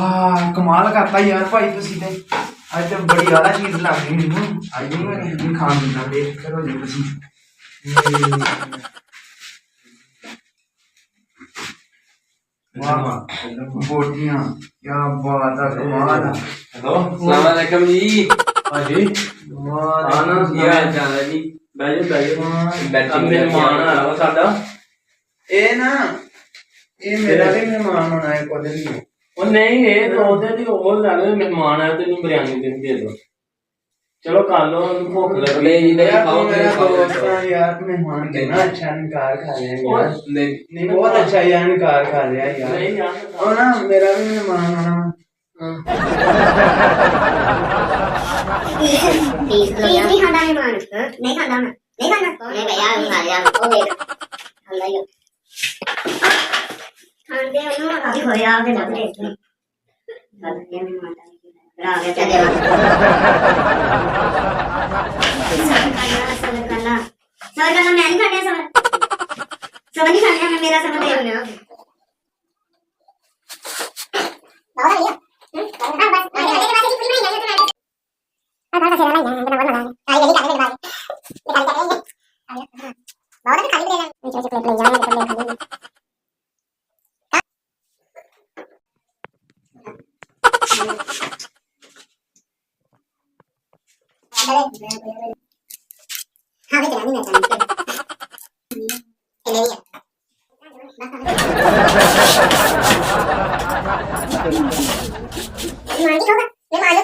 वाह कमाल करता यार भाई तुसी ते आज तो बड़ी ज्यादा चीज लग गई मैनू आज मैं नहीं खान देना देख करो जी तुसी वाह बोटियां क्या बात है कमाल है हेलो अस्सलाम वालेकुम जी हाजी वाह आना क्या हाल है जी बैठो बैठो अब मेहमान आया वा साडा ए ना ये मेरा भी मेहमान होना है कोदे नहीं ਉਹ ਨਹੀਂ ਇਹ ਦੋ ਦਿਨ ਦੀ ਹੋਰ ਲੱਗਦੇ ਮਹਿਮਾਨ ਆਏ ਤੈਨੂੰ ਬਿਰਿਆਨੀ ਦੇ ਦੋ ਚਲੋ ਕਰ ਲੋ ਭੁੱਖ ਲੱਗ ਗਈ ਜੀ ਨਹੀਂ ਖਾਓ मेरा दोस्त है यार मेहमान कितना अच्छा निकाल खा रहे हैं यार नहीं बहुत अच्छा यार निकाल खा रहे हैं यार नहीं यार और ना मेरा भी मेहमान होना प्लीज नहीं खाना मेहमान नहीं खाना नहीं खाना नहीं भैया खा लिया ओ देख खाना ही खाने वालों अभी होया के लग रहे थे गल ये मेहमान आ गया चले सबर करना मैं नहीं खाने सबर नहीं खाने मैं मेरा सबर दे रहा हूं बाबा भैया हां बस आगे के बाद पूरी नहीं है तो बाबा का सेवा नहीं है तो बोल रहा है आई जल्दी करने के बाद निकाल करेंगे बाबा ने खाली ले लेना नीचे से प्लेट ले जाएंगे तो ले खाली हाँ भी चला नहीं मैं चला ले लिया मान ली होगा मैं मान लो